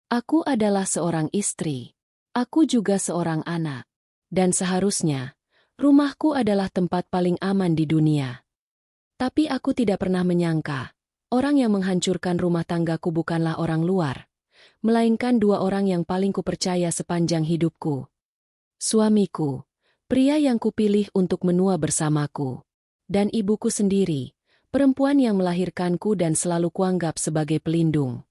Aku adalah seorang istri. Aku juga seorang anak. Dan seharusnya, rumahku adalah tempat paling aman di dunia. Tapi aku tidak pernah menyangka, orang yang menghancurkan rumah tanggaku bukanlah orang luar, melainkan dua orang yang paling kupercaya sepanjang hidupku. Suamiku, pria yang kupilih untuk menua bersamaku, dan ibuku sendiri, perempuan yang melahirkanku dan selalu kuanggap sebagai pelindung.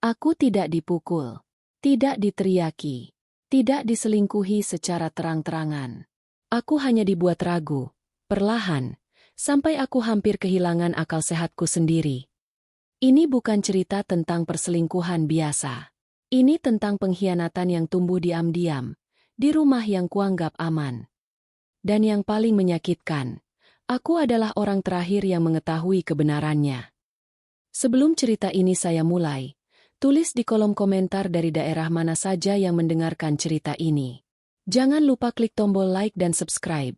Aku tidak dipukul, tidak diteriaki, tidak diselingkuhi secara terang-terangan. Aku hanya dibuat ragu, perlahan, sampai aku hampir kehilangan akal sehatku sendiri. Ini bukan cerita tentang perselingkuhan biasa. Ini tentang pengkhianatan yang tumbuh diam-diam, di rumah yang kuanggap aman. Dan yang paling menyakitkan, aku adalah orang terakhir yang mengetahui kebenarannya. Sebelum cerita ini saya mulai, tulis di kolom komentar dari daerah mana saja yang mendengarkan cerita ini. Jangan lupa klik tombol like dan subscribe,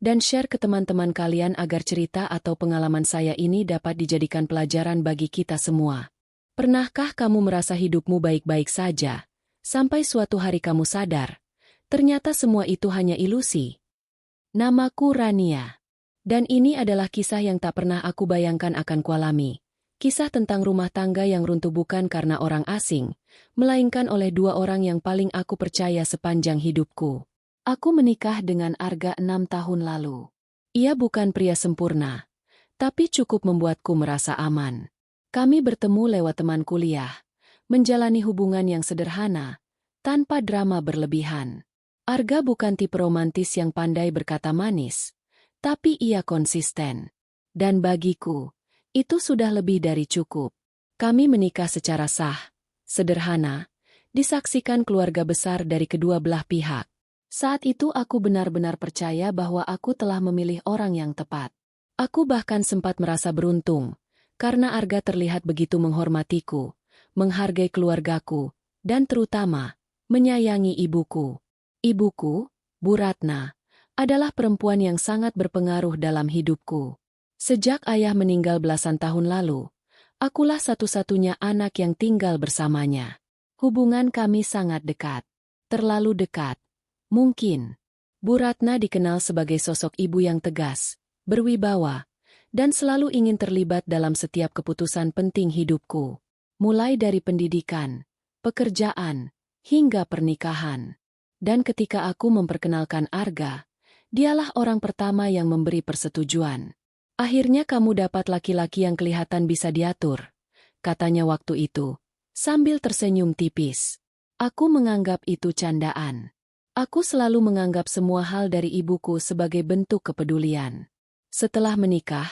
dan share ke teman-teman kalian agar cerita atau pengalaman saya ini dapat dijadikan pelajaran bagi kita semua. Pernahkah kamu merasa hidupmu baik-baik saja, sampai suatu hari kamu sadar, ternyata semua itu hanya ilusi? Namaku Rania. Dan ini adalah kisah yang tak pernah aku bayangkan akan kualami. Kisah tentang rumah tangga yang runtuh bukan karena orang asing, melainkan oleh dua orang yang paling aku percaya sepanjang hidupku. Aku menikah dengan Arga 6 tahun lalu. Ia bukan pria sempurna, tapi cukup membuatku merasa aman. Kami bertemu lewat teman kuliah, menjalani hubungan yang sederhana, tanpa drama berlebihan. Arga bukan tipe romantis yang pandai berkata manis, tapi ia konsisten. Dan bagiku, itu sudah lebih dari cukup. Kami menikah secara sah, sederhana, disaksikan keluarga besar dari kedua belah pihak. Saat itu aku benar-benar percaya bahwa aku telah memilih orang yang tepat. Aku bahkan sempat merasa beruntung, karena Arga terlihat begitu menghormatiku, menghargai keluargaku, dan terutama, menyayangi ibuku. Ibuku, Bu Ratna, adalah perempuan yang sangat berpengaruh dalam hidupku. Sejak ayah meninggal belasan tahun lalu, akulah satu-satunya anak yang tinggal bersamanya. Hubungan kami sangat dekat. Terlalu dekat. Mungkin. Bu Ratna dikenal sebagai sosok ibu yang tegas, berwibawa, dan selalu ingin terlibat dalam setiap keputusan penting hidupku. Mulai dari pendidikan, pekerjaan, hingga pernikahan. Dan ketika aku memperkenalkan Arga, dialah orang pertama yang memberi persetujuan. Akhirnya kamu dapat laki-laki yang kelihatan bisa diatur, katanya waktu itu, sambil tersenyum tipis. Aku menganggap itu candaan. Aku selalu menganggap semua hal dari ibuku sebagai bentuk kepedulian. Setelah menikah,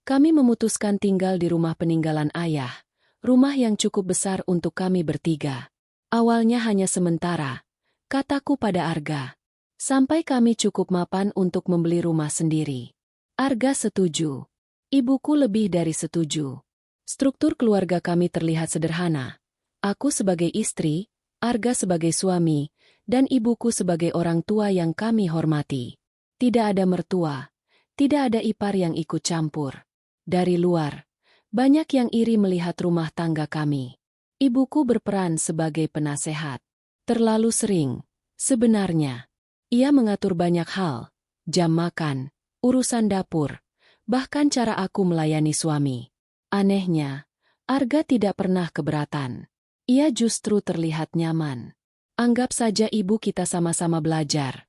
kami memutuskan tinggal di rumah peninggalan ayah, rumah yang cukup besar untuk kami bertiga. Awalnya hanya sementara, kataku pada Arga. Sampai kami cukup mapan untuk membeli rumah sendiri. Arga setuju. Ibuku lebih dari setuju. Struktur keluarga kami terlihat sederhana. Aku sebagai istri, Arga sebagai suami, dan ibuku sebagai orang tua yang kami hormati. Tidak ada mertua, tidak ada ipar yang ikut campur. Dari luar, banyak yang iri melihat rumah tangga kami. Ibuku berperan sebagai penasehat. Terlalu sering, sebenarnya. Ia mengatur banyak hal, jam makan, urusan dapur, bahkan cara aku melayani suami. Anehnya, Arga tidak pernah keberatan. Ia justru terlihat nyaman. Anggap saja ibu kita sama-sama belajar,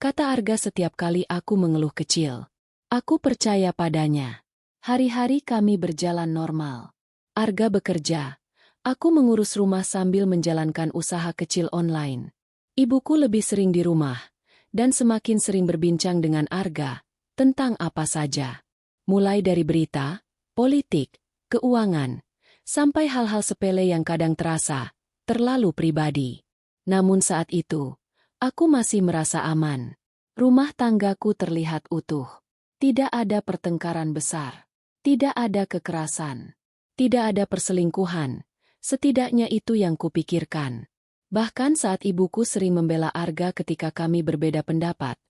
kata Arga setiap kali aku mengeluh kecil. Aku percaya padanya. Hari-hari kami berjalan normal. Arga bekerja. Aku mengurus rumah sambil menjalankan usaha kecil online. Ibuku lebih sering di rumah, dan semakin sering berbincang dengan Arga, tentang apa saja. Mulai dari berita, politik, keuangan, sampai hal-hal sepele yang kadang terasa terlalu pribadi. Namun saat itu, aku masih merasa aman. Rumah tanggaku terlihat utuh. Tidak ada pertengkaran besar. Tidak ada kekerasan. Tidak ada perselingkuhan. Setidaknya itu yang kupikirkan. Bahkan saat ibuku sering membela Arga ketika kami berbeda pendapat,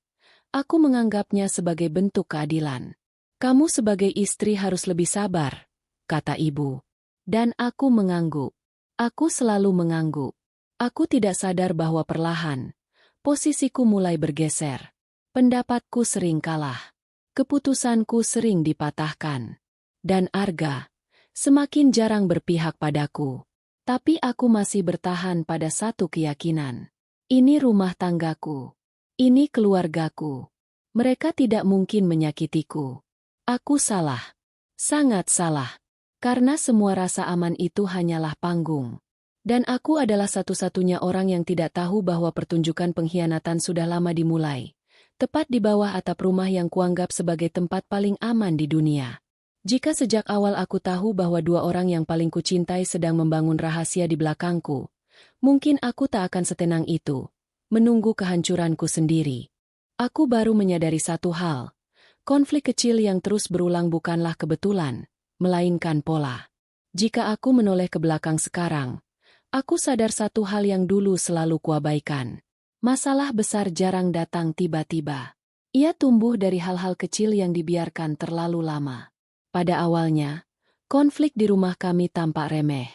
aku menganggapnya sebagai bentuk keadilan. Kamu sebagai istri harus lebih sabar, kata ibu. Dan aku mengangguk. Aku selalu mengangguk. Aku tidak sadar bahwa perlahan, posisiku mulai bergeser. Pendapatku sering kalah. Keputusanku sering dipatahkan. Dan Arga semakin jarang berpihak padaku. Tapi aku masih bertahan pada satu keyakinan. Ini rumah tanggaku. Ini keluargaku. Mereka tidak mungkin menyakitiku. Aku salah. Sangat salah. Karena semua rasa aman itu hanyalah panggung. Dan aku adalah satu-satunya orang yang tidak tahu bahwa pertunjukan pengkhianatan sudah lama dimulai. Tepat di bawah atap rumah yang kuanggap sebagai tempat paling aman di dunia. Jika sejak awal aku tahu bahwa dua orang yang paling kucintai sedang membangun rahasia di belakangku, mungkin aku tak akan setenang itu, menunggu kehancuranku sendiri. Aku baru menyadari satu hal. Konflik kecil yang terus berulang bukanlah kebetulan, melainkan pola. Jika aku menoleh ke belakang sekarang, aku sadar satu hal yang dulu selalu kuabaikan. Masalah besar jarang datang tiba-tiba. Ia tumbuh dari hal-hal kecil yang dibiarkan terlalu lama. Pada awalnya, konflik di rumah kami tampak remeh.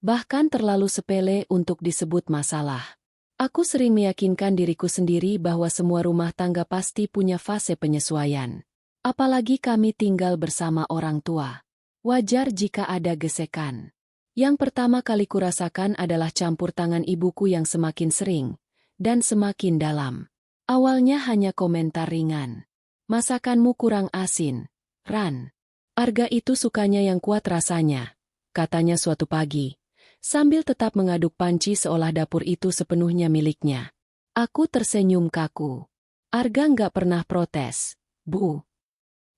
Bahkan terlalu sepele untuk disebut masalah. Aku sering meyakinkan diriku sendiri bahwa semua rumah tangga pasti punya fase penyesuaian. Apalagi kami tinggal bersama orang tua. Wajar jika ada gesekan. Yang pertama kali kurasakan adalah campur tangan ibuku yang semakin sering dan semakin dalam. Awalnya hanya komentar ringan. Masakanmu kurang asin, Ran. Arga itu sukanya yang kuat rasanya, katanya suatu pagi, sambil tetap mengaduk panci seolah dapur itu sepenuhnya miliknya. Aku tersenyum kaku. Arga nggak pernah protes, Bu.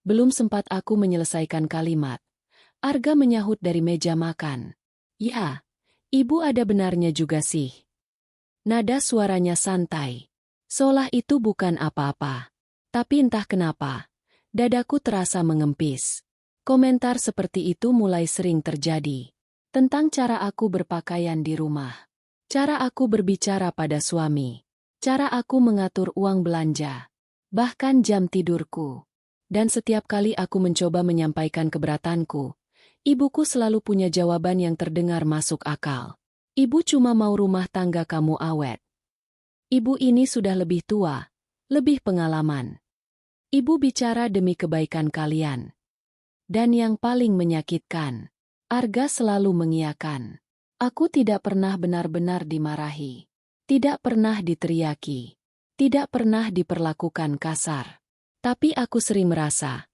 Belum sempat aku menyelesaikan kalimat. Arga menyahut dari meja makan. Ya, ibu ada benarnya juga sih. Nada suaranya santai. Seolah itu bukan apa-apa. Tapi entah kenapa, dadaku terasa mengempis. Komentar seperti itu mulai sering terjadi. Tentang cara aku berpakaian di rumah. Cara aku berbicara pada suami. Cara aku mengatur uang belanja. Bahkan jam tidurku. Dan setiap kali aku mencoba menyampaikan keberatanku, ibuku selalu punya jawaban yang terdengar masuk akal. Ibu cuma mau rumah tangga kamu awet. Ibu ini sudah lebih tua, lebih pengalaman. Ibu bicara demi kebaikan kalian. Dan yang paling menyakitkan, Arga selalu mengiyakan. Aku tidak pernah benar-benar dimarahi. Tidak pernah diteriaki. Tidak pernah diperlakukan kasar. Tapi aku sering merasa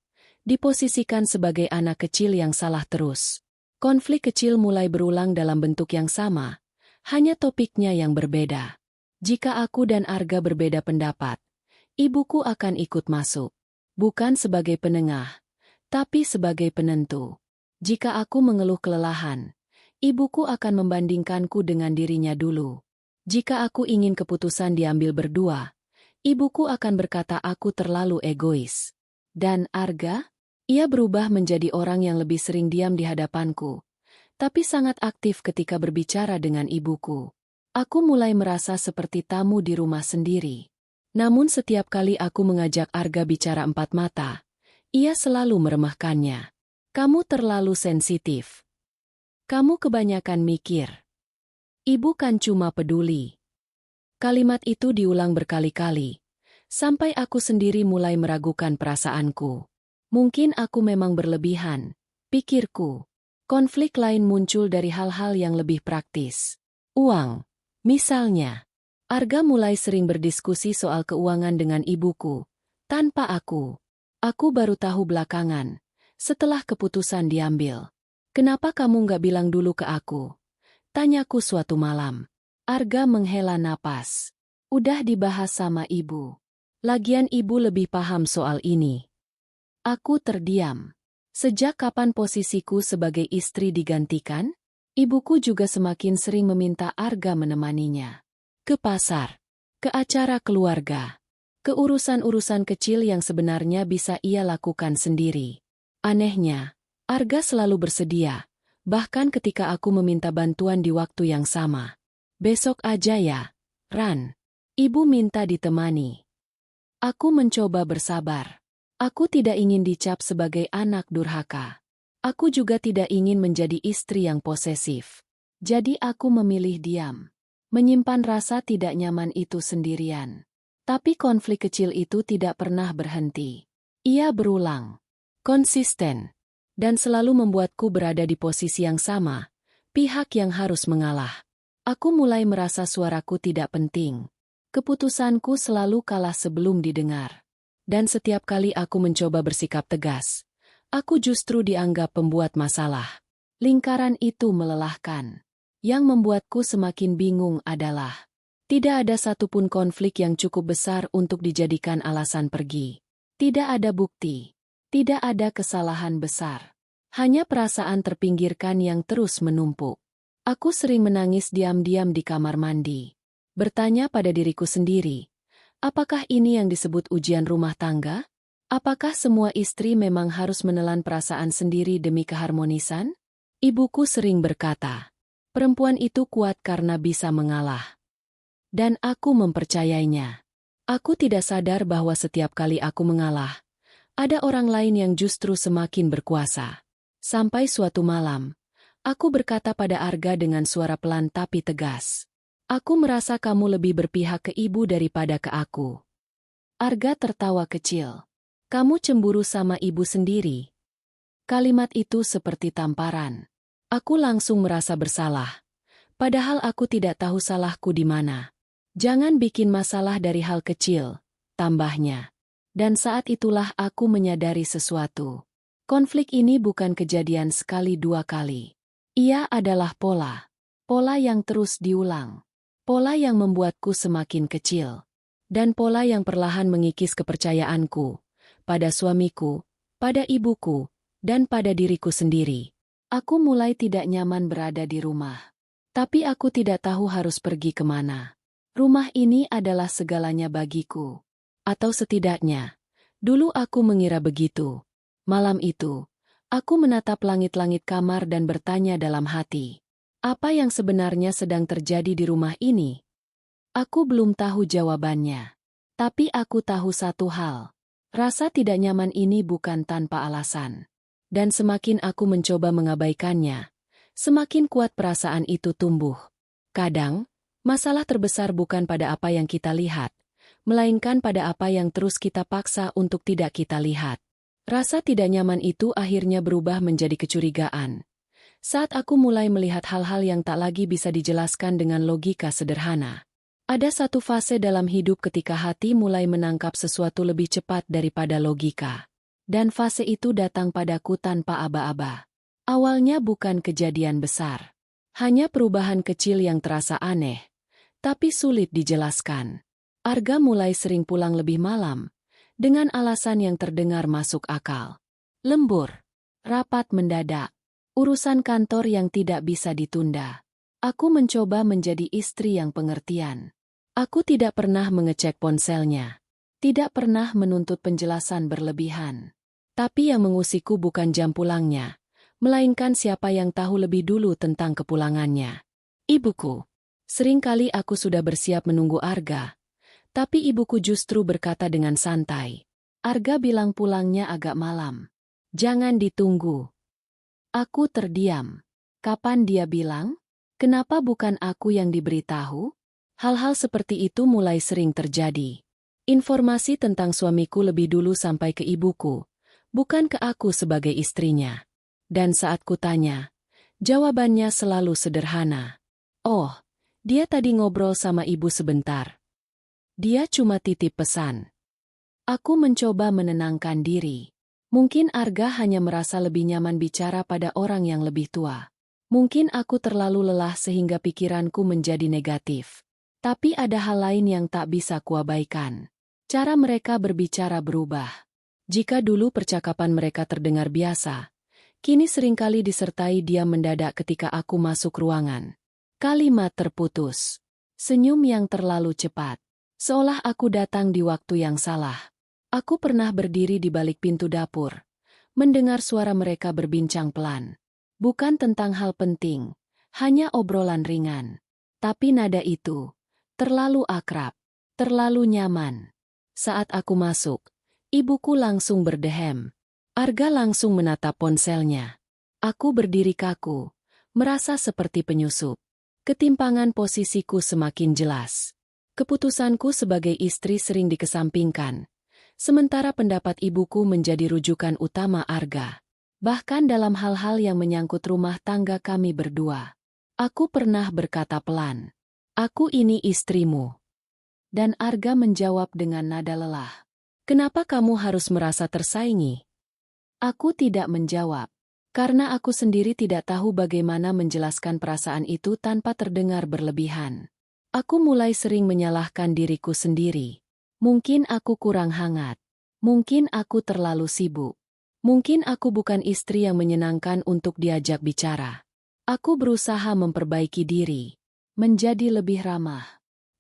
diposisikan sebagai anak kecil yang salah terus. Konflik kecil mulai berulang dalam bentuk yang sama, hanya topiknya yang berbeda. Jika aku dan Arga berbeda pendapat, ibuku akan ikut masuk. Bukan sebagai penengah, tapi sebagai penentu. Jika aku mengeluh kelelahan, ibuku akan membandingkanku dengan dirinya dulu. Jika aku ingin keputusan diambil berdua, ibuku akan berkata aku terlalu egois. Dan Arga? Ia berubah menjadi orang yang lebih sering diam di hadapanku, tapi sangat aktif ketika berbicara dengan ibuku. Aku mulai merasa seperti tamu di rumah sendiri. Namun setiap kali aku mengajak Arga bicara empat mata, ia selalu meremehkannya. Kamu terlalu sensitif. Kamu kebanyakan mikir. Ibu kan cuma peduli. Kalimat itu diulang berkali-kali, sampai aku sendiri mulai meragukan perasaanku. Mungkin aku memang berlebihan, pikirku. Konflik lain muncul dari hal-hal yang lebih praktis. Uang, misalnya. Arga mulai sering berdiskusi soal keuangan dengan ibuku, tanpa aku. Aku baru tahu belakangan, setelah keputusan diambil. Kenapa kamu nggak bilang dulu ke aku? Tanyaku suatu malam. Arga menghela napas. Udah dibahas sama ibu. Lagian ibu lebih paham soal ini. Aku terdiam. Sejak kapan posisiku sebagai istri digantikan? Ibuku juga semakin sering meminta Arga menemaninya. Ke pasar, ke acara keluarga, ke urusan-urusan kecil yang sebenarnya bisa ia lakukan sendiri. Anehnya, Arga selalu bersedia, bahkan ketika aku meminta bantuan di waktu yang sama. Besok aja ya, Ran. Ibu minta ditemani. Aku mencoba bersabar. Aku tidak ingin dicap sebagai anak durhaka. Aku juga tidak ingin menjadi istri yang posesif. Jadi aku memilih diam. Menyimpan rasa tidak nyaman itu sendirian. Tapi konflik kecil itu tidak pernah berhenti. Ia berulang, konsisten, dan selalu membuatku berada di posisi yang sama, pihak yang harus mengalah. Aku mulai merasa suaraku tidak penting. Keputusanku selalu kalah sebelum didengar. Dan setiap kali aku mencoba bersikap tegas, aku justru dianggap pembuat masalah. Lingkaran itu melelahkan. Yang membuatku semakin bingung adalah, tidak ada satupun konflik yang cukup besar untuk dijadikan alasan pergi. Tidak ada bukti. Tidak ada kesalahan besar. Hanya perasaan terpinggirkan yang terus menumpuk. Aku sering menangis diam-diam di kamar mandi. Bertanya pada diriku sendiri, apakah ini yang disebut ujian rumah tangga? Apakah semua istri memang harus menelan perasaan sendiri demi keharmonisan? Ibuku sering berkata, perempuan itu kuat karena bisa mengalah. Dan aku mempercayainya. Aku tidak sadar bahwa setiap kali aku mengalah, ada orang lain yang justru semakin berkuasa. Sampai suatu malam, aku berkata pada Arga dengan suara pelan tapi tegas. Aku merasa kamu lebih berpihak ke ibu daripada ke aku. Arga tertawa kecil. Kamu cemburu sama ibu sendiri. Kalimat itu seperti tamparan. Aku langsung merasa bersalah. Padahal aku tidak tahu salahku di mana. Jangan bikin masalah dari hal kecil, tambahnya. Dan saat itulah aku menyadari sesuatu. Konflik ini bukan kejadian sekali dua kali. Ia adalah pola. Pola yang terus diulang. Pola yang membuatku semakin kecil. Dan pola yang perlahan mengikis kepercayaanku. Pada suamiku, pada ibuku, dan pada diriku sendiri. Aku mulai tidak nyaman berada di rumah. Tapi aku tidak tahu harus pergi kemana. Rumah ini adalah segalanya bagiku. Atau setidaknya, dulu aku mengira begitu. Malam itu, aku menatap langit-langit kamar dan bertanya dalam hati. Apa yang sebenarnya sedang terjadi di rumah ini? Aku belum tahu jawabannya. Tapi aku tahu satu hal. Rasa tidak nyaman ini bukan tanpa alasan. Dan semakin aku mencoba mengabaikannya, semakin kuat perasaan itu tumbuh. Kadang, masalah terbesar bukan pada apa yang kita lihat, melainkan pada apa yang terus kita paksa untuk tidak kita lihat. Rasa tidak nyaman itu akhirnya berubah menjadi kecurigaan. Saat aku mulai melihat hal-hal yang tak lagi bisa dijelaskan dengan logika sederhana. Ada satu fase dalam hidup ketika hati mulai menangkap sesuatu lebih cepat daripada logika. Dan fase itu datang padaku tanpa aba-aba. Awalnya bukan kejadian besar. Hanya perubahan kecil yang terasa aneh. Tapi sulit dijelaskan. Arga mulai sering pulang lebih malam, dengan alasan yang terdengar masuk akal. Lembur, rapat mendadak, urusan kantor yang tidak bisa ditunda. Aku mencoba menjadi istri yang pengertian. Aku tidak pernah mengecek ponselnya. Tidak pernah menuntut penjelasan berlebihan. Tapi yang mengusikku bukan jam pulangnya, melainkan siapa yang tahu lebih dulu tentang kepulangannya. Ibuku. Seringkali aku sudah bersiap menunggu Arga, tapi ibuku justru berkata dengan santai. Arga bilang pulangnya agak malam. Jangan ditunggu. Aku terdiam. Kapan dia bilang? Kenapa bukan aku yang diberitahu? Hal-hal seperti itu mulai sering terjadi. Informasi tentang suamiku lebih dulu sampai ke ibuku, bukan ke aku sebagai istrinya. Dan saat kutanya, jawabannya selalu sederhana. Oh, dia tadi ngobrol sama ibu sebentar. Dia cuma titip pesan. Aku mencoba menenangkan diri. Mungkin Arga hanya merasa lebih nyaman bicara pada orang yang lebih tua. Mungkin aku terlalu lelah sehingga pikiranku menjadi negatif. Tapi ada hal lain yang tak bisa kuabaikan. Cara mereka berbicara berubah. Jika dulu percakapan mereka terdengar biasa, kini seringkali disertai diam mendadak ketika aku masuk ruangan. Kalimat terputus. Senyum yang terlalu cepat. Seolah aku datang di waktu yang salah. Aku pernah berdiri di balik pintu dapur, mendengar suara mereka berbincang pelan. Bukan tentang hal penting, hanya obrolan ringan. Tapi nada itu terlalu akrab, terlalu nyaman. Saat aku masuk, ibuku langsung berdehem. Arga langsung menatap ponselnya. Aku berdiri kaku, Merasa seperti penyusup. Ketimpangan posisiku semakin jelas. Keputusanku sebagai istri sering dikesampingkan. Sementara pendapat ibuku menjadi rujukan utama Arga. Bahkan dalam hal-hal yang menyangkut rumah tangga kami berdua. Aku pernah berkata pelan, "Aku ini istrimu." Dan Arga menjawab dengan nada lelah, "Kenapa kamu harus merasa tersaingi?" Aku tidak menjawab. Karena aku sendiri tidak tahu bagaimana menjelaskan perasaan itu tanpa terdengar berlebihan. Aku mulai sering menyalahkan diriku sendiri. Mungkin aku kurang hangat. Mungkin aku terlalu sibuk. Mungkin aku bukan istri yang menyenangkan untuk diajak bicara. Aku berusaha memperbaiki diri. Menjadi lebih ramah.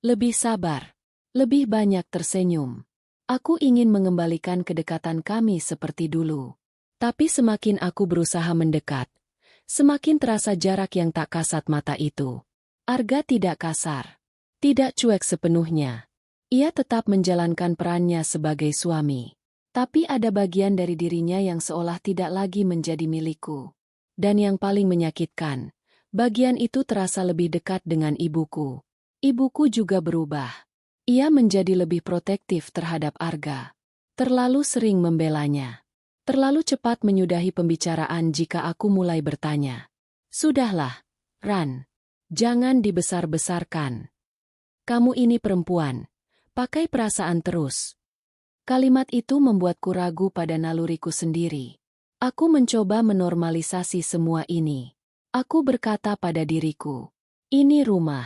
Lebih sabar. Lebih banyak tersenyum. Aku ingin mengembalikan kedekatan kami seperti dulu. Tapi semakin aku berusaha mendekat, semakin terasa jarak yang tak kasat mata itu. Arga tidak kasar, tidak cuek sepenuhnya. Ia tetap menjalankan perannya sebagai suami. Tapi ada bagian dari dirinya yang seolah tidak lagi menjadi milikku. Dan yang paling menyakitkan, bagian itu terasa lebih dekat dengan ibuku. Ibuku juga berubah. Ia menjadi lebih protektif terhadap Arga. Terlalu sering membelanya. Terlalu cepat menyudahi pembicaraan jika aku mulai bertanya. "Sudahlah, Ran. Jangan dibesar-besarkan. Kamu ini perempuan. Pakai perasaan terus." Kalimat itu membuatku ragu pada naluriku sendiri. Aku mencoba menormalisasi semua ini. Aku berkata pada diriku, "Ini rumah.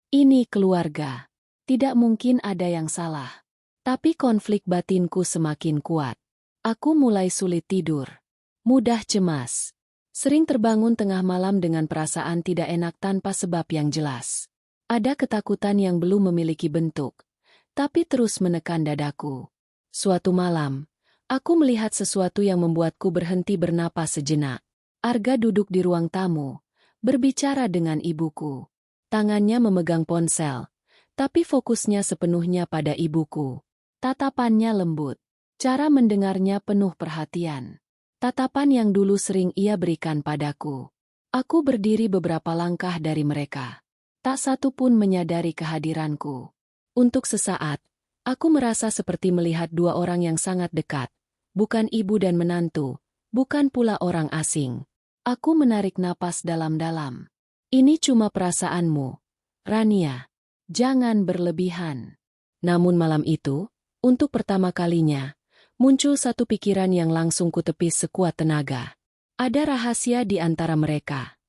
Ini keluarga. Tidak mungkin ada yang salah." Tapi konflik batinku semakin kuat. Aku mulai sulit tidur. Mudah cemas. Sering terbangun tengah malam dengan perasaan tidak enak tanpa sebab yang jelas. Ada ketakutan yang belum memiliki bentuk, tapi terus menekan dadaku. Suatu malam, aku melihat sesuatu yang membuatku berhenti bernapas sejenak. Arga duduk di ruang tamu, berbicara dengan ibuku. Tangannya memegang ponsel, tapi fokusnya sepenuhnya pada ibuku. Tatapannya lembut. Cara mendengarnya penuh perhatian. Tatapan yang dulu sering ia berikan padaku. Aku berdiri beberapa langkah dari mereka. Tak satu pun menyadari kehadiranku. Untuk sesaat, aku merasa seperti melihat dua orang yang sangat dekat. Bukan ibu dan menantu, bukan pula orang asing. Aku menarik napas dalam-dalam. "Ini cuma perasaanmu, Rania. Jangan berlebihan." Namun malam itu, untuk pertama kalinya, muncul satu pikiran yang langsung kutepis sekuat tenaga. Ada rahasia di antara mereka.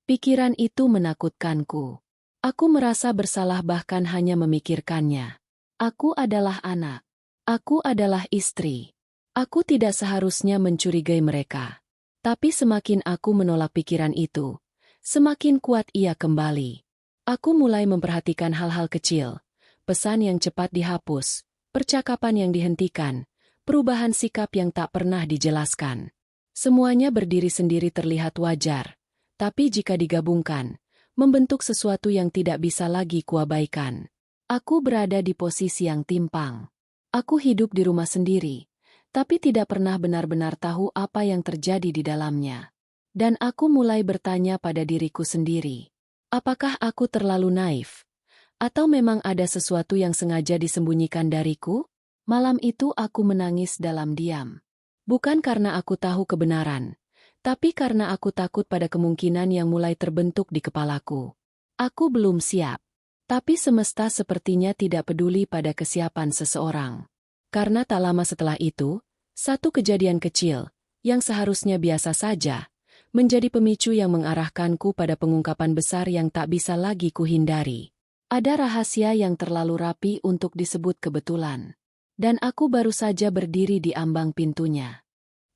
Pikiran itu menakutkanku. Aku merasa bersalah bahkan hanya memikirkannya. Aku adalah anak. Aku adalah istri. Aku tidak seharusnya mencurigai mereka. Tapi semakin aku menolak pikiran itu, semakin kuat ia kembali. Aku mulai memperhatikan hal-hal kecil. Pesan yang cepat dihapus, percakapan yang dihentikan, perubahan sikap yang tak pernah dijelaskan. Semuanya berdiri sendiri terlihat wajar, tapi jika digabungkan, membentuk sesuatu yang tidak bisa lagi kuabaikan. Aku berada di posisi yang timpang. Aku hidup di rumah sendiri, tapi tidak pernah benar-benar tahu apa yang terjadi di dalamnya. Dan aku mulai bertanya pada diriku sendiri, apakah aku terlalu naif? Atau memang ada sesuatu yang sengaja disembunyikan dariku? Malam itu aku menangis dalam diam. Bukan karena aku tahu kebenaran, tapi karena aku takut pada kemungkinan yang mulai terbentuk di kepalaku. Aku belum siap. Tapi semesta sepertinya tidak peduli pada kesiapan seseorang. Karena tak lama setelah itu, satu kejadian kecil, yang seharusnya biasa saja, menjadi pemicu yang mengarahkanku pada pengungkapan besar yang tak bisa lagi kuhindari. Ada rahasia yang terlalu rapi untuk disebut kebetulan. Dan aku baru saja berdiri di ambang pintunya.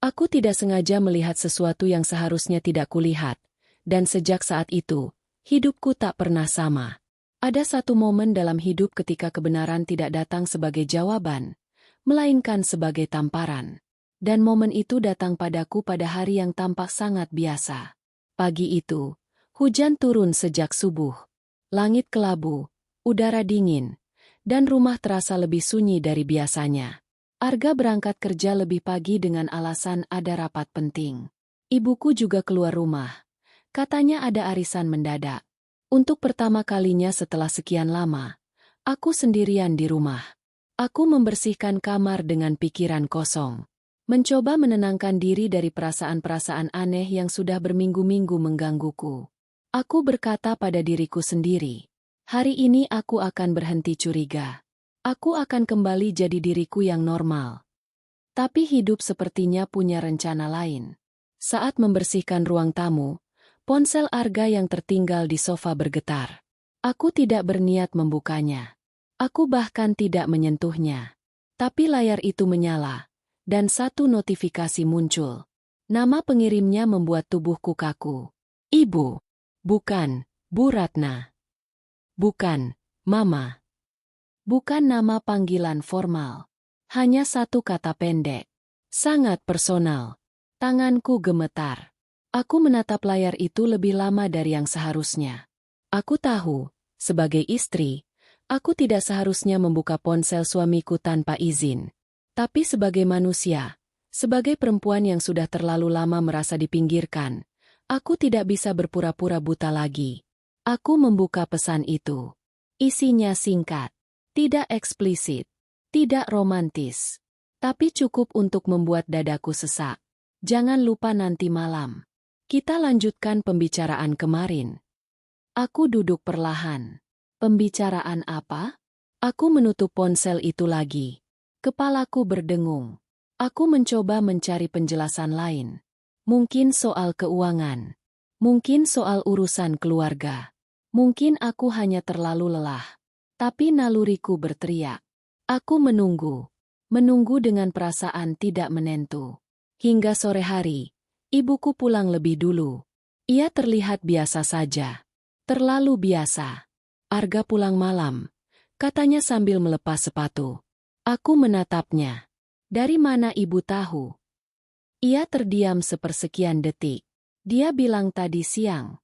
Aku tidak sengaja melihat sesuatu yang seharusnya tidak kulihat, dan sejak saat itu, hidupku tak pernah sama. Ada satu momen dalam hidup ketika kebenaran tidak datang sebagai jawaban, melainkan sebagai tamparan. Dan momen itu datang padaku pada hari yang tampak sangat biasa. Pagi itu, hujan turun sejak subuh. Langit kelabu, udara dingin, dan rumah terasa lebih sunyi dari biasanya. Arga berangkat kerja lebih pagi dengan alasan ada rapat penting. Ibuku juga keluar rumah, Katanya ada arisan mendadak. Untuk pertama kalinya setelah sekian lama, aku sendirian di rumah. Aku membersihkan kamar dengan pikiran kosong. Mencoba menenangkan diri dari perasaan-perasaan aneh yang sudah berminggu-minggu menggangguku. Aku berkata pada diriku sendiri, hari ini aku akan berhenti curiga. Aku akan kembali jadi diriku yang normal. Tapi hidup sepertinya punya rencana lain. Saat membersihkan ruang tamu, ponsel Arga yang tertinggal di sofa bergetar. Aku tidak berniat membukanya. Aku bahkan tidak menyentuhnya. Tapi layar itu menyala, dan satu notifikasi muncul. Nama pengirimnya membuat tubuhku kaku. Ibu. Bukan, Bu Ratna. Bukan, Mama. Bukan nama panggilan formal. Hanya satu kata pendek. Sangat personal. Tanganku gemetar. Aku menatap layar itu lebih lama dari yang seharusnya. Aku tahu, sebagai istri, aku tidak seharusnya membuka ponsel suamiku tanpa izin. Tapi sebagai manusia, sebagai perempuan yang sudah terlalu lama merasa dipinggirkan, aku tidak bisa berpura-pura buta lagi. Aku membuka pesan itu. Isinya singkat, tidak eksplisit, tidak romantis, tapi cukup untuk membuat dadaku sesak. Jangan lupa nanti malam. Kita lanjutkan pembicaraan kemarin. Aku duduk perlahan. Pembicaraan apa? Aku menutup ponsel itu lagi. Kepalaku berdengung. Aku mencoba mencari penjelasan lain. Mungkin soal keuangan. Mungkin soal urusan keluarga. Mungkin aku hanya terlalu lelah. Tapi naluriku berteriak. Aku menunggu. Menunggu dengan perasaan tidak menentu. Hingga sore hari, ibuku pulang lebih dulu. Ia terlihat biasa saja. Terlalu biasa. Arga pulang malam, katanya sambil melepas sepatu. Aku menatapnya. Dari mana ibu tahu? Ia terdiam sepersekian detik. Dia bilang tadi siang.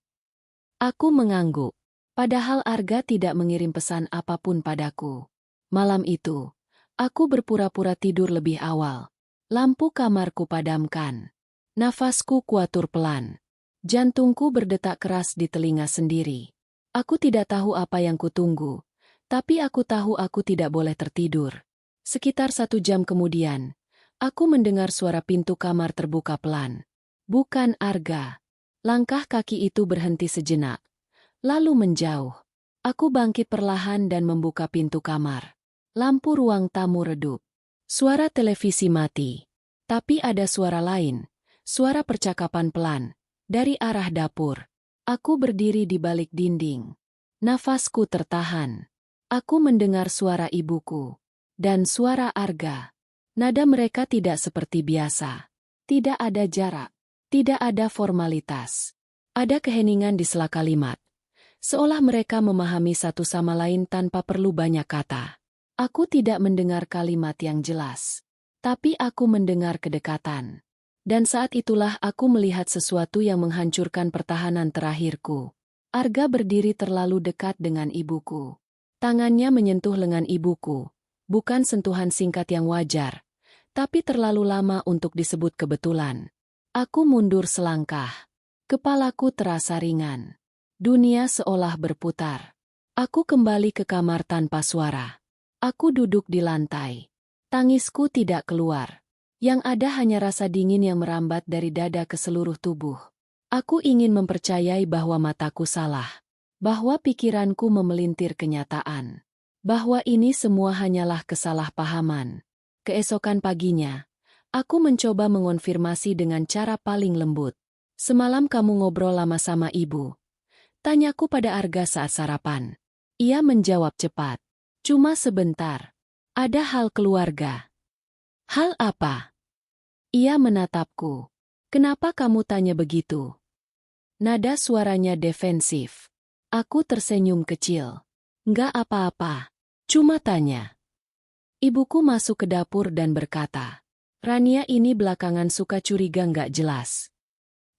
Aku mengangguk. Padahal Arga tidak mengirim pesan apapun padaku. Malam itu, aku berpura-pura tidur lebih awal. Lampu kamarku padamkan. Nafasku kuatur pelan. Jantungku berdetak keras di telinga sendiri. Aku tidak tahu apa yang kutunggu, tapi aku tahu aku tidak boleh tertidur. Sekitar 1 jam kemudian, aku mendengar suara pintu kamar terbuka pelan. Bukan Arga. Langkah kaki itu berhenti sejenak, lalu menjauh. Aku bangkit perlahan dan membuka pintu kamar. Lampu ruang tamu redup. Suara televisi mati. Tapi ada suara lain, suara percakapan pelan, dari arah dapur. Aku berdiri di balik dinding. Nafasku tertahan. Aku mendengar suara ibuku. Dan suara Arga. Nada mereka tidak seperti biasa. Tidak ada jarak. Tidak ada formalitas. Ada keheningan di sela kalimat. Seolah mereka memahami satu sama lain tanpa perlu banyak kata. Aku tidak mendengar kalimat yang jelas. Tapi aku mendengar kedekatan. Dan saat itulah aku melihat sesuatu yang menghancurkan pertahanan terakhirku. Arga berdiri terlalu dekat dengan ibuku. Tangannya menyentuh lengan ibuku. Bukan sentuhan singkat yang wajar, tapi terlalu lama untuk disebut kebetulan. Aku mundur selangkah. Kepalaku terasa ringan. Dunia seolah berputar. Aku kembali ke kamar tanpa suara. Aku duduk di lantai. Tangisku tidak keluar. Yang ada hanya rasa dingin yang merambat dari dada ke seluruh tubuh. Aku ingin mempercayai bahwa mataku salah. Bahwa pikiranku memelintir kenyataan. Bahwa ini semua hanyalah kesalahpahaman. Keesokan paginya, aku mencoba mengonfirmasi dengan cara paling lembut. Semalam kamu ngobrol lama sama ibu. Tanyaku pada Arga saat sarapan. Ia menjawab cepat. Cuma sebentar. Ada hal keluarga. Hal apa? Ia menatapku. Kenapa kamu tanya begitu? Nada suaranya defensif. Aku tersenyum kecil. Nggak apa-apa. Cuma tanya. Ibuku masuk ke dapur dan berkata, Rania ini belakangan suka curiga nggak jelas.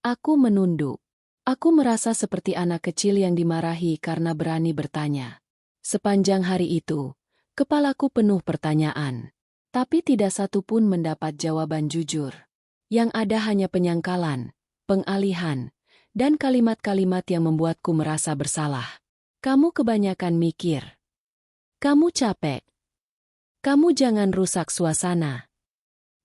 Aku menunduk. Aku merasa seperti anak kecil yang dimarahi karena berani bertanya. Sepanjang hari itu, kepalaku penuh pertanyaan. Tapi tidak satu pun mendapat jawaban jujur. Yang ada hanya penyangkalan, pengalihan, dan kalimat-kalimat yang membuatku merasa bersalah. Kamu kebanyakan mikir. Kamu capek. Kamu jangan rusak suasana.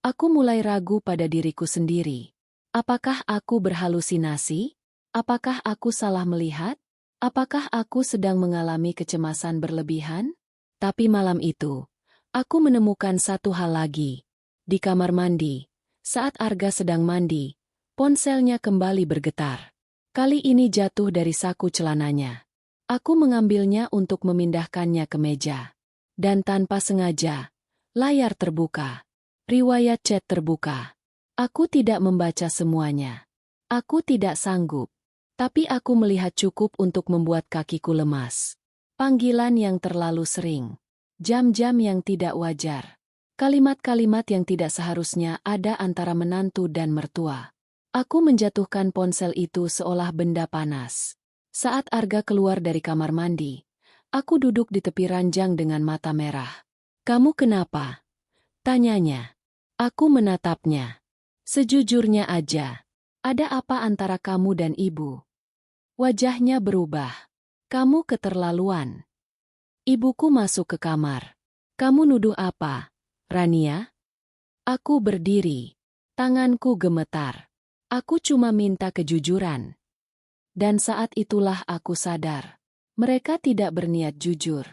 Aku mulai ragu pada diriku sendiri. Apakah aku berhalusinasi? Apakah aku salah melihat? Apakah aku sedang mengalami kecemasan berlebihan? Tapi malam itu, aku menemukan satu hal lagi. Di kamar mandi, saat Arga sedang mandi, ponselnya kembali bergetar. Kali ini jatuh dari saku celananya. Aku mengambilnya untuk memindahkannya ke meja. Dan tanpa sengaja, layar terbuka. Riwayat chat terbuka. Aku tidak membaca semuanya. Aku tidak sanggup. Tapi aku melihat cukup untuk membuat kakiku lemas. Panggilan yang terlalu sering. Jam-jam yang tidak wajar. Kalimat-kalimat yang tidak seharusnya ada antara menantu dan mertua. Aku menjatuhkan ponsel itu seolah benda panas. Saat Arga keluar dari kamar mandi, aku duduk di tepi ranjang dengan mata merah. "Kamu kenapa?" tanyanya. Aku menatapnya. "Sejujurnya aja. Ada apa antara kamu dan ibu?" Wajahnya berubah. "Kamu keterlaluan." Ibuku masuk ke kamar. "Kamu nuduh apa, Rania?" Aku berdiri. Tanganku gemetar. Aku cuma minta kejujuran. Dan saat itulah aku sadar. Mereka tidak berniat jujur.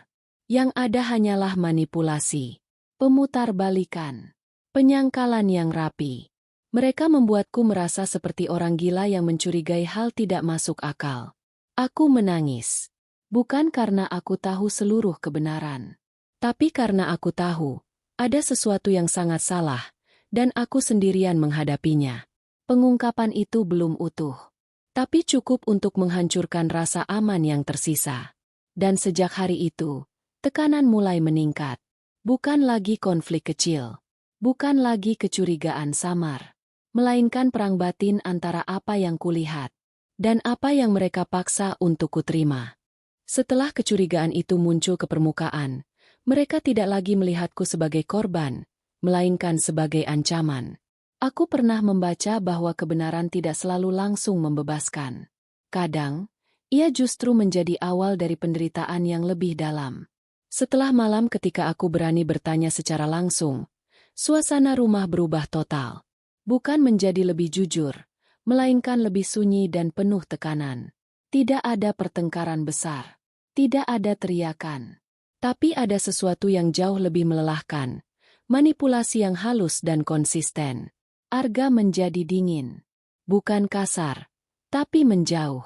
Yang ada hanyalah manipulasi. Pemutarbalikan. Penyangkalan yang rapi. Mereka membuatku merasa seperti orang gila yang mencurigai hal tidak masuk akal. Aku menangis. Bukan karena aku tahu seluruh kebenaran. Tapi karena aku tahu, ada sesuatu yang sangat salah, dan aku sendirian menghadapinya. Pengungkapan itu belum utuh. Tapi cukup untuk menghancurkan rasa aman yang tersisa. Dan sejak hari itu, tekanan mulai meningkat. Bukan lagi konflik kecil. Bukan lagi kecurigaan samar. Melainkan perang batin antara apa yang kulihat dan apa yang mereka paksa untuk kuterima. Setelah kecurigaan itu muncul ke permukaan, mereka tidak lagi melihatku sebagai korban, melainkan sebagai ancaman. Aku pernah membaca bahwa kebenaran tidak selalu langsung membebaskan. Kadang, ia justru menjadi awal dari penderitaan yang lebih dalam. Setelah malam ketika aku berani bertanya secara langsung, suasana rumah berubah total. Bukan menjadi lebih jujur, melainkan lebih sunyi dan penuh tekanan. Tidak ada pertengkaran besar. Tidak ada teriakan. Tapi ada sesuatu yang jauh lebih melelahkan. Manipulasi yang halus dan konsisten. Arga menjadi dingin. Bukan kasar, tapi menjauh.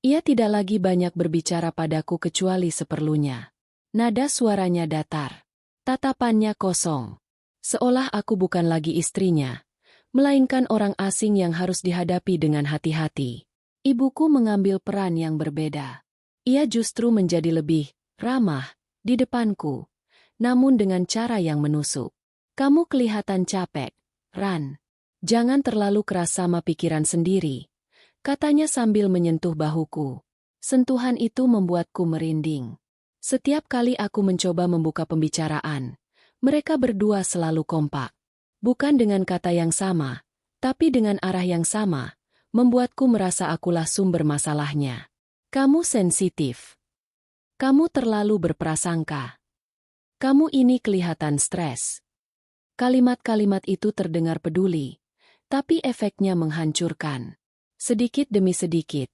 Ia tidak lagi banyak berbicara padaku kecuali seperlunya. Nada suaranya datar. Tatapannya kosong. Seolah aku bukan lagi istrinya, melainkan orang asing yang harus dihadapi dengan hati-hati. Ibuku mengambil peran yang berbeda. Ia justru menjadi lebih ramah di depanku, namun dengan cara yang menusuk. "Kamu kelihatan capek, Ran. Jangan terlalu keras sama pikiran sendiri," katanya sambil menyentuh bahuku. Sentuhan itu membuatku merinding. Setiap kali aku mencoba membuka pembicaraan, mereka berdua selalu kompak. Bukan dengan kata yang sama, tapi dengan arah yang sama, membuatku merasa akulah sumber masalahnya. "Kamu sensitif. Kamu terlalu berprasangka. Kamu ini kelihatan stres." Kalimat-kalimat itu terdengar peduli, tapi efeknya menghancurkan. Sedikit demi sedikit,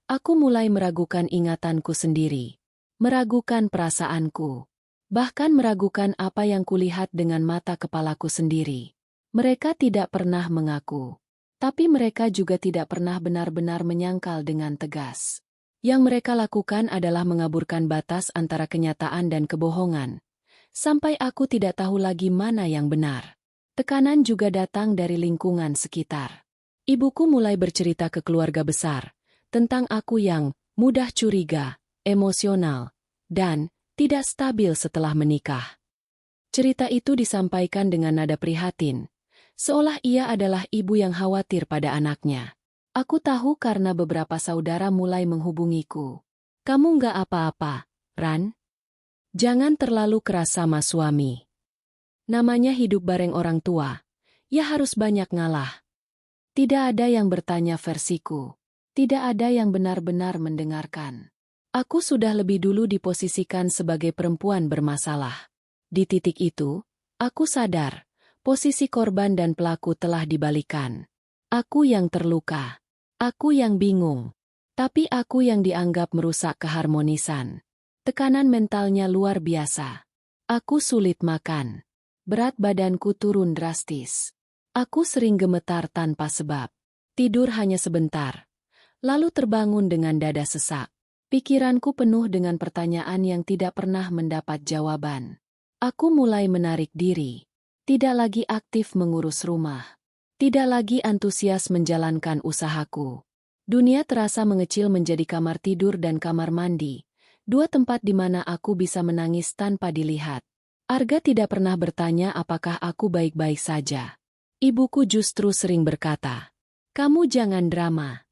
aku mulai meragukan ingatanku sendiri, meragukan perasaanku. Bahkan meragukan apa yang kulihat dengan mata kepalaku sendiri. Mereka tidak pernah mengaku. Tapi mereka juga tidak pernah benar-benar menyangkal dengan tegas. Yang mereka lakukan adalah mengaburkan batas antara kenyataan dan kebohongan. Sampai aku tidak tahu lagi mana yang benar. Tekanan juga datang dari lingkungan sekitar. Ibuku mulai bercerita ke keluarga besar tentang aku yang mudah curiga, emosional, dan tidak stabil setelah menikah. Cerita itu disampaikan dengan nada prihatin, seolah ia adalah ibu yang khawatir pada anaknya. Aku tahu karena beberapa saudara mulai menghubungiku. "Kamu nggak apa-apa, Ran? Jangan terlalu keras sama suami. Namanya hidup bareng orang tua, ya harus banyak ngalah." Tidak ada yang bertanya versiku. Tidak ada yang benar-benar mendengarkan. Aku sudah lebih dulu diposisikan sebagai perempuan bermasalah. Di titik itu, aku sadar, posisi korban dan pelaku telah dibalikan. Aku yang terluka. Aku yang bingung. Tapi aku yang dianggap merusak keharmonisan. Tekanan mentalnya luar biasa. Aku sulit makan. Berat badanku turun drastis. Aku sering gemetar tanpa sebab. Tidur hanya sebentar. Lalu terbangun dengan dada sesak. Pikiranku penuh dengan pertanyaan yang tidak pernah mendapat jawaban. Aku mulai menarik diri. Tidak lagi aktif mengurus rumah. Tidak lagi antusias menjalankan usahaku. Dunia terasa mengecil menjadi kamar tidur dan kamar mandi. Dua tempat di mana aku bisa menangis tanpa dilihat. Arga tidak pernah bertanya apakah aku baik-baik saja. Ibuku justru sering berkata, "Kamu jangan drama."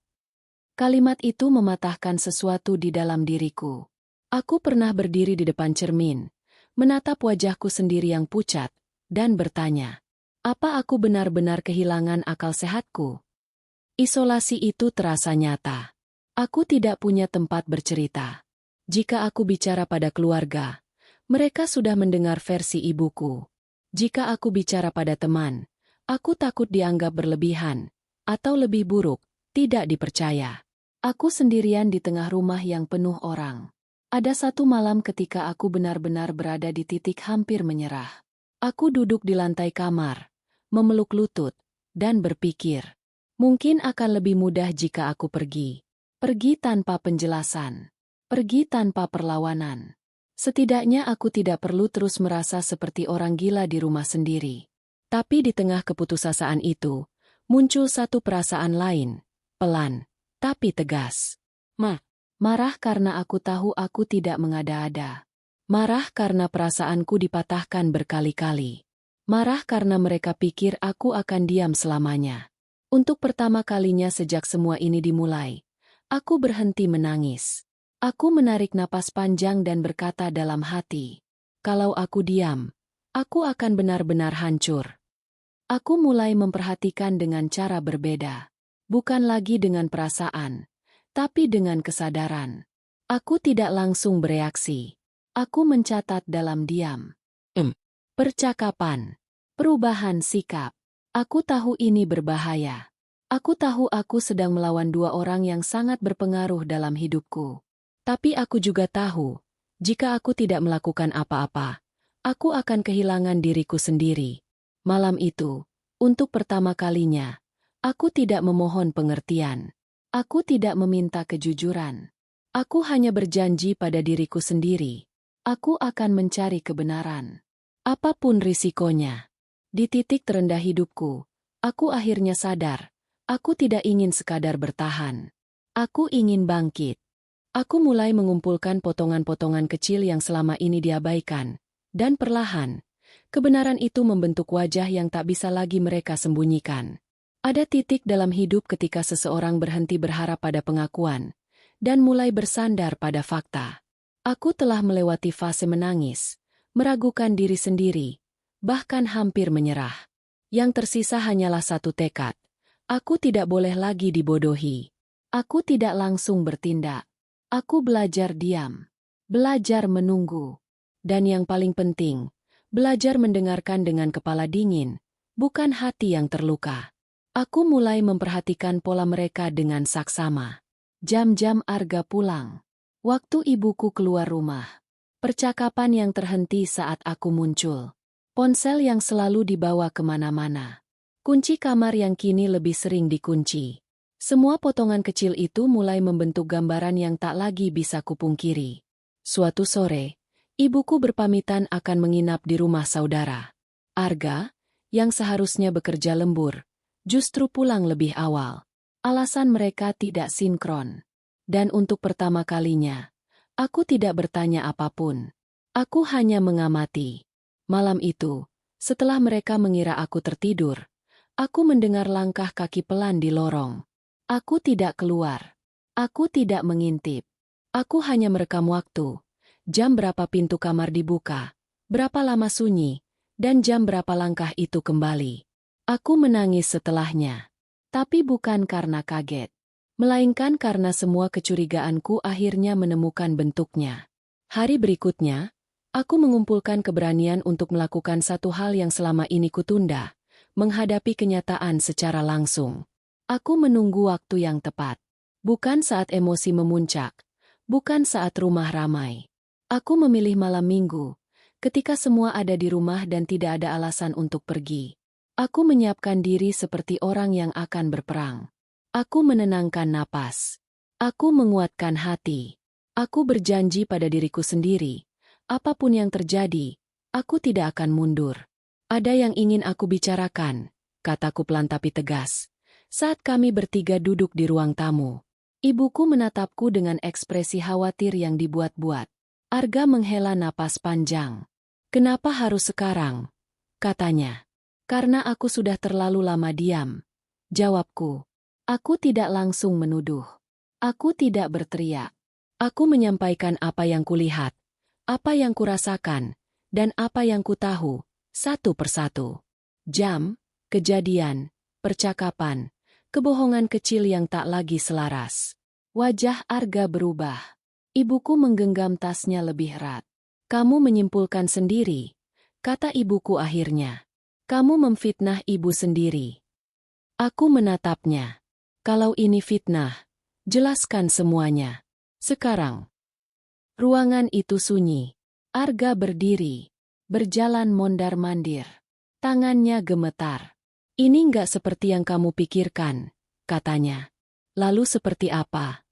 Kalimat itu mematahkan sesuatu di dalam diriku. Aku pernah berdiri di depan cermin, menatap wajahku sendiri yang pucat, dan bertanya, apa aku benar-benar kehilangan akal sehatku? Isolasi itu terasa nyata. Aku tidak punya tempat bercerita. Jika aku bicara pada keluarga, mereka sudah mendengar versi ibuku. Jika aku bicara pada teman, aku takut dianggap berlebihan, atau lebih buruk, tidak dipercaya. Aku sendirian di tengah rumah yang penuh orang. Ada satu malam ketika aku benar-benar berada di titik hampir menyerah. Aku duduk di lantai kamar, memeluk lutut, dan berpikir, mungkin akan lebih mudah jika aku pergi. Pergi tanpa penjelasan. Pergi tanpa perlawanan. Setidaknya aku tidak perlu terus merasa seperti orang gila di rumah sendiri. Tapi di tengah keputusasaan itu, muncul satu perasaan lain, pelan, tapi tegas. Marah karena aku tahu aku tidak mengada-ada. Marah karena perasaanku dipatahkan berkali-kali. Marah karena mereka pikir aku akan diam selamanya. Untuk pertama kalinya sejak semua ini dimulai, aku berhenti menangis. Aku menarik napas panjang dan berkata dalam hati, kalau aku diam, aku akan benar-benar hancur. Aku mulai memperhatikan dengan cara berbeda. Bukan lagi dengan perasaan, tapi dengan kesadaran. Aku tidak langsung bereaksi. Aku mencatat dalam diam. Percakapan. Perubahan sikap. Aku tahu ini berbahaya. Aku tahu aku sedang melawan dua orang yang sangat berpengaruh dalam hidupku. Tapi aku juga tahu, jika aku tidak melakukan apa-apa, aku akan kehilangan diriku sendiri. Malam itu, untuk pertama kalinya, aku tidak memohon pengertian. Aku tidak meminta kejujuran. Aku hanya berjanji pada diriku sendiri. Aku akan mencari kebenaran. Apapun risikonya. Di titik terendah hidupku, aku akhirnya sadar. Aku tidak ingin sekadar bertahan. Aku ingin bangkit. Aku mulai mengumpulkan potongan-potongan kecil yang selama ini diabaikan. Dan perlahan, kebenaran itu membentuk wajah yang tak bisa lagi mereka sembunyikan. Ada titik dalam hidup ketika seseorang berhenti berharap pada pengakuan, dan mulai bersandar pada fakta. Aku telah melewati fase menangis, meragukan diri sendiri, bahkan hampir menyerah. Yang tersisa hanyalah satu tekad. Aku tidak boleh lagi dibodohi. Aku tidak langsung bertindak. Aku belajar diam. Belajar menunggu. Dan yang paling penting, belajar mendengarkan dengan kepala dingin, bukan hati yang terluka. Aku mulai memperhatikan pola mereka dengan saksama. Jam-jam Arga pulang. Waktu ibuku keluar rumah. Percakapan yang terhenti saat aku muncul. Ponsel yang selalu dibawa kemana-mana. Kunci kamar yang kini lebih sering dikunci. Semua potongan kecil itu mulai membentuk gambaran yang tak lagi bisa kupungkiri. Suatu sore, ibuku berpamitan akan menginap di rumah saudara. Arga, yang seharusnya bekerja lembur, justru pulang lebih awal. Alasan mereka tidak sinkron. Dan untuk pertama kalinya, aku tidak bertanya apapun. Aku hanya mengamati. Malam itu, setelah mereka mengira aku tertidur, aku mendengar langkah kaki pelan di lorong. Aku tidak keluar. Aku tidak mengintip. Aku hanya merekam waktu. Jam berapa pintu kamar dibuka, berapa lama sunyi, dan jam berapa langkah itu kembali. Aku menangis setelahnya. Tapi bukan karena kaget. Melainkan karena semua kecurigaanku akhirnya menemukan bentuknya. Hari berikutnya, aku mengumpulkan keberanian untuk melakukan satu hal yang selama ini kutunda, menghadapi kenyataan secara langsung. Aku menunggu waktu yang tepat. Bukan saat emosi memuncak, bukan saat rumah ramai. Aku memilih malam minggu, ketika semua ada di rumah dan tidak ada alasan untuk pergi. Aku menyiapkan diri seperti orang yang akan berperang. Aku menenangkan napas. Aku menguatkan hati. Aku berjanji pada diriku sendiri. Apapun yang terjadi, aku tidak akan mundur. Ada yang ingin aku bicarakan, kataku pelan tapi tegas. Saat kami bertiga duduk di ruang tamu. Ibuku menatapku dengan ekspresi khawatir yang dibuat-buat. Arga menghela napas panjang. Kenapa harus sekarang? Katanya. Karena aku sudah terlalu lama diam. Jawabku. Aku tidak langsung menuduh. Aku tidak berteriak. Aku menyampaikan apa yang kulihat, apa yang kurasakan, dan apa yang kutahu, satu persatu. Jam, kejadian, percakapan, kebohongan kecil yang tak lagi selaras. Wajah Arga berubah. Ibuku menggenggam tasnya lebih erat. Kamu menyimpulkan sendiri, kata ibuku akhirnya. Kamu memfitnah ibu sendiri. Aku menatapnya. Kalau ini fitnah, jelaskan semuanya. Sekarang. Ruangan itu sunyi. Arga berdiri. Berjalan mondar-mandir. Tangannya gemetar. Ini nggak seperti yang kamu pikirkan, katanya. Lalu seperti apa?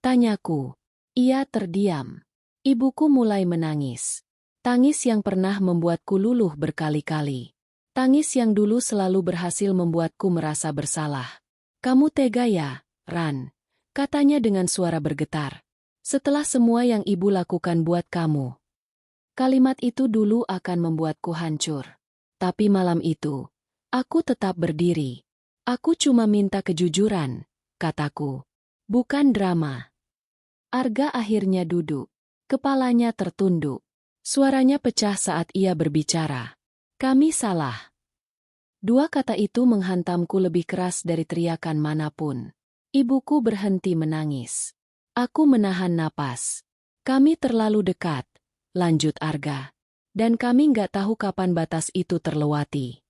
Tanyaku. Ia terdiam. Ibuku mulai menangis. Tangis yang pernah membuatku luluh berkali-kali. Tangis yang dulu selalu berhasil membuatku merasa bersalah. Kamu tega ya, Ran, katanya dengan suara bergetar. Setelah semua yang ibu lakukan buat kamu. Kalimat itu dulu akan membuatku hancur. Tapi malam itu, aku tetap berdiri. Aku cuma minta kejujuran, kataku. Bukan drama. Arga akhirnya duduk. Kepalanya tertunduk. Suaranya pecah saat ia berbicara. Kami salah. Dua kata itu menghantamku lebih keras dari teriakan manapun. Ibuku berhenti menangis. Aku menahan napas. Kami terlalu dekat, lanjut Arga. Dan kami nggak tahu kapan batas itu terlewati.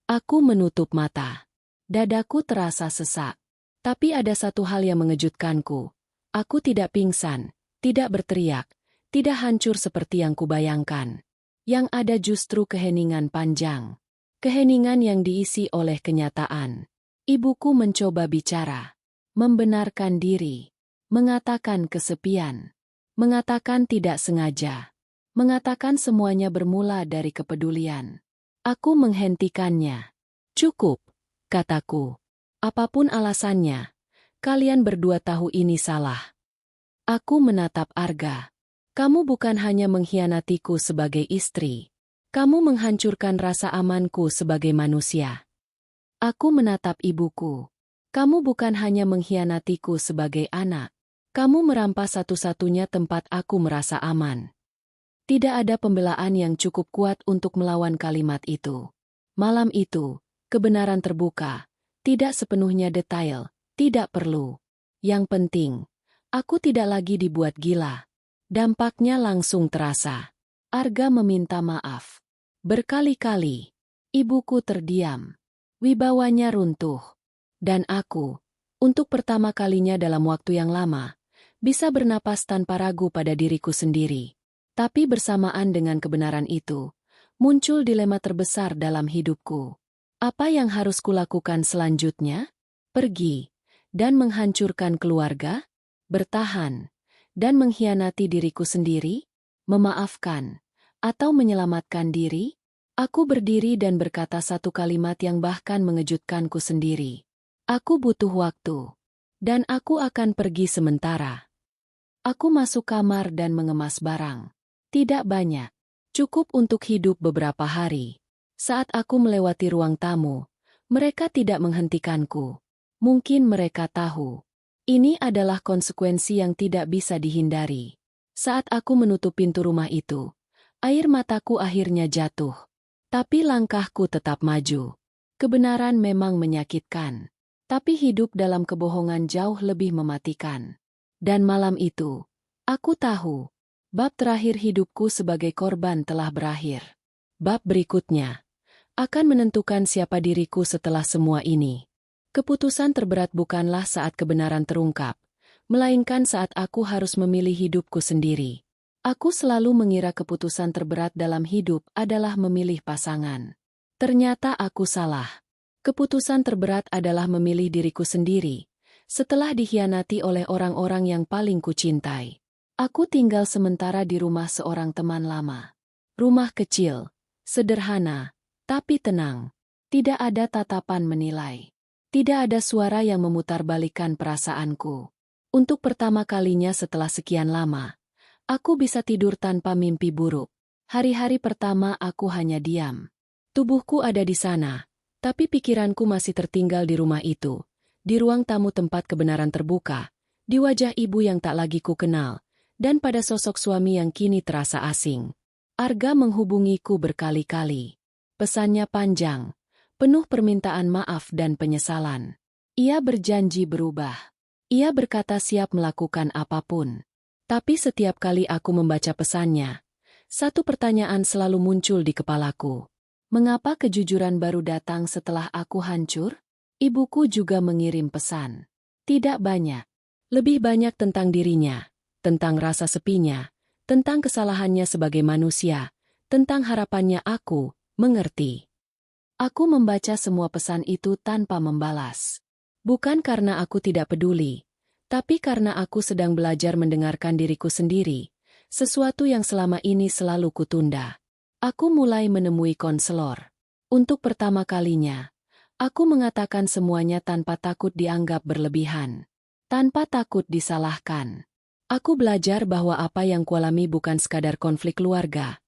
Aku menutup mata. Dadaku terasa sesak. Tapi ada satu hal yang mengejutkanku. Aku tidak pingsan, tidak berteriak, tidak hancur seperti yang kubayangkan. Yang ada justru keheningan panjang. Keheningan yang diisi oleh kenyataan. Ibuku mencoba bicara. Membenarkan diri. Mengatakan kesepian. Mengatakan tidak sengaja. Mengatakan semuanya bermula dari kepedulian. Aku menghentikannya. Cukup, kataku. Apapun alasannya, kalian berdua tahu ini salah. Aku menatap Arga. Kamu bukan hanya mengkhianatiku sebagai istri. Kamu menghancurkan rasa amanku sebagai manusia. Aku menatap ibuku. Kamu bukan hanya mengkhianatiku sebagai anak. Kamu merampas satu-satunya tempat aku merasa aman. Tidak ada pembelaan yang cukup kuat untuk melawan kalimat itu. Malam itu, kebenaran terbuka. Tidak sepenuhnya detail, tidak perlu. Yang penting, aku tidak lagi dibuat gila. Dampaknya langsung terasa. Arga meminta maaf. Berkali-kali. Ibuku terdiam. Wibawanya runtuh. Dan aku, untuk pertama kalinya dalam waktu yang lama, bisa bernapas tanpa ragu pada diriku sendiri. Tapi bersamaan dengan kebenaran itu, muncul dilema terbesar dalam hidupku. Apa yang harus kulakukan selanjutnya? Pergi, dan menghancurkan keluarga? Bertahan, dan mengkhianati diriku sendiri? Memaafkan, atau menyelamatkan diri? Aku berdiri dan berkata satu kalimat yang bahkan mengejutkanku sendiri. Aku butuh waktu. Dan aku akan pergi sementara. Aku masuk kamar dan mengemas barang. Tidak banyak. Cukup untuk hidup beberapa hari. Saat aku melewati ruang tamu, mereka tidak menghentikanku. Mungkin mereka tahu. Ini adalah konsekuensi yang tidak bisa dihindari. Saat aku menutup pintu rumah itu, air mataku akhirnya jatuh. Tapi langkahku tetap maju. Kebenaran memang menyakitkan. Tapi hidup dalam kebohongan jauh lebih mematikan. Dan malam itu, aku tahu, bab terakhir hidupku sebagai korban telah berakhir. Bab berikutnya akan menentukan siapa diriku setelah semua ini. Keputusan terberat bukanlah saat kebenaran terungkap, melainkan saat aku harus memilih hidupku sendiri. Aku selalu mengira keputusan terberat dalam hidup adalah memilih pasangan. Ternyata aku salah. Keputusan terberat adalah memilih diriku sendiri, setelah dikhianati oleh orang-orang yang paling kucintai. Aku tinggal sementara di rumah seorang teman lama. Rumah kecil, sederhana, tapi tenang. Tidak ada tatapan menilai. Tidak ada suara yang memutarbalikkan perasaanku. Untuk pertama kalinya setelah sekian lama, aku bisa tidur tanpa mimpi buruk. Hari-hari pertama aku hanya diam. Tubuhku ada di sana, tapi pikiranku masih tertinggal di rumah itu, di ruang tamu tempat kebenaran terbuka, di wajah ibu yang tak lagi ku kenal, dan pada sosok suami yang kini terasa asing. Arga menghubungiku berkali-kali. Pesannya panjang, penuh permintaan maaf dan penyesalan. Ia berjanji berubah. Ia berkata siap melakukan apapun. Tapi setiap kali aku membaca pesannya, satu pertanyaan selalu muncul di kepalaku. Mengapa kejujuran baru datang setelah aku hancur? Ibuku juga mengirim pesan. Tidak banyak. Lebih banyak tentang dirinya, tentang rasa sepinya, tentang kesalahannya sebagai manusia, tentang harapannya aku mengerti. Aku membaca semua pesan itu tanpa membalas. Bukan karena aku tidak peduli, tapi karena aku sedang belajar mendengarkan diriku sendiri, sesuatu yang selama ini selalu kutunda. Aku mulai menemui konselor. Untuk pertama kalinya, aku mengatakan semuanya tanpa takut dianggap berlebihan, tanpa takut disalahkan. Aku belajar bahwa apa yang kualami bukan sekadar konflik keluarga,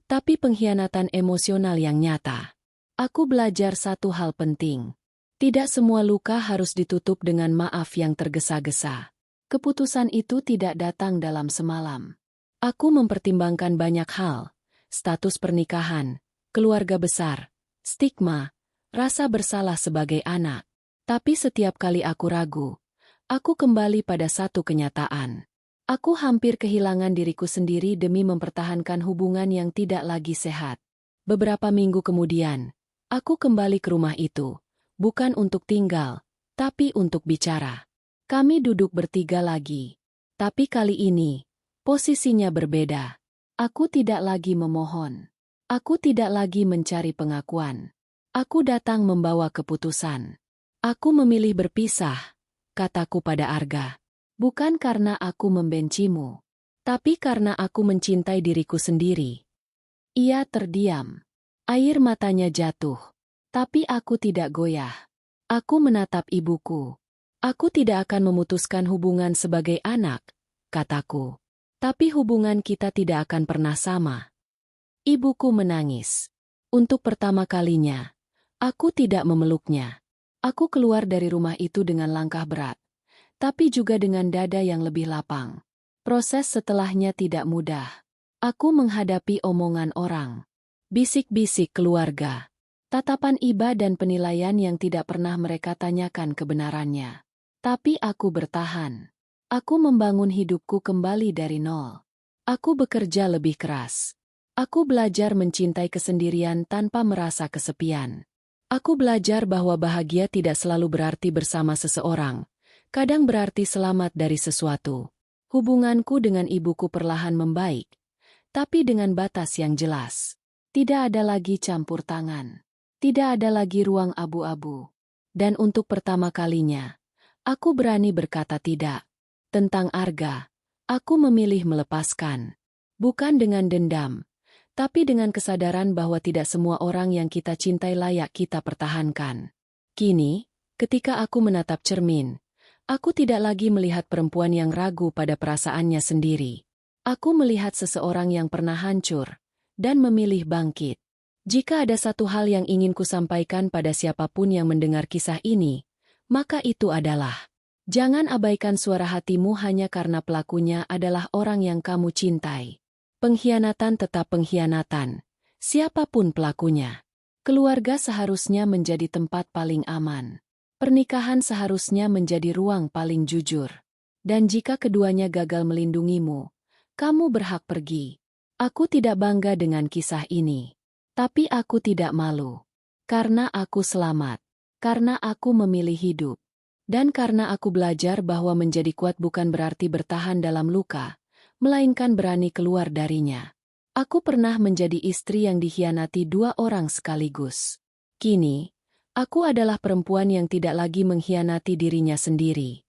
tapi pengkhianatan emosional yang nyata. Aku belajar satu hal penting. Tidak semua luka harus ditutup dengan maaf yang tergesa-gesa. Keputusan itu tidak datang dalam semalam. Aku mempertimbangkan banyak hal, status pernikahan, keluarga besar, stigma, rasa bersalah sebagai anak. Tapi setiap kali aku ragu, aku kembali pada satu kenyataan. Aku hampir kehilangan diriku sendiri demi mempertahankan hubungan yang tidak lagi sehat. Beberapa minggu kemudian, aku kembali ke rumah itu, bukan untuk tinggal, tapi untuk bicara. Kami duduk bertiga lagi. Tapi kali ini, posisinya berbeda. Aku tidak lagi memohon. Aku tidak lagi mencari pengakuan. Aku datang membawa keputusan. Aku memilih berpisah, kataku pada Arga. Bukan karena aku membencimu, tapi karena aku mencintai diriku sendiri. Ia terdiam. Air matanya jatuh. Tapi aku tidak goyah. Aku menatap ibuku. Aku tidak akan memutuskan hubungan sebagai anak, kataku. Tapi hubungan kita tidak akan pernah sama. Ibuku menangis. Untuk pertama kalinya, aku tidak memeluknya. Aku keluar dari rumah itu dengan langkah berat, tapi juga dengan dada yang lebih lapang. Proses setelahnya tidak mudah. Aku menghadapi omongan orang, bisik-bisik keluarga, tatapan iba dan penilaian yang tidak pernah mereka tanyakan kebenarannya. Tapi aku bertahan. Aku membangun hidupku kembali dari nol. Aku bekerja lebih keras. Aku belajar mencintai kesendirian tanpa merasa kesepian. Aku belajar bahwa bahagia tidak selalu berarti bersama seseorang. Kadang berarti selamat dari sesuatu. Hubunganku dengan ibuku perlahan membaik, tapi dengan batas yang jelas. Tidak ada lagi campur tangan. Tidak ada lagi ruang abu-abu. Dan untuk pertama kalinya, aku berani berkata tidak. Tentang Arga, aku memilih melepaskan. Bukan dengan dendam, tapi dengan kesadaran bahwa tidak semua orang yang kita cintai layak kita pertahankan. Kini, ketika aku menatap cermin, aku tidak lagi melihat perempuan yang ragu pada perasaannya sendiri. Aku melihat seseorang yang pernah hancur dan memilih bangkit. Jika ada satu hal yang ingin kusampaikan pada siapapun yang mendengar kisah ini, maka itu adalah, jangan abaikan suara hatimu hanya karena pelakunya adalah orang yang kamu cintai. Pengkhianatan tetap pengkhianatan, siapapun pelakunya. Keluarga seharusnya menjadi tempat paling aman. Pernikahan seharusnya menjadi ruang paling jujur. Dan jika keduanya gagal melindungimu, kamu berhak pergi. Aku tidak bangga dengan kisah ini. Tapi aku tidak malu. Karena aku selamat. Karena aku memilih hidup. Dan karena aku belajar bahwa menjadi kuat bukan berarti bertahan dalam luka, melainkan berani keluar darinya. Aku pernah menjadi istri yang dikhianati 2 orang sekaligus. Kini, aku adalah perempuan yang tidak lagi mengkhianati dirinya sendiri.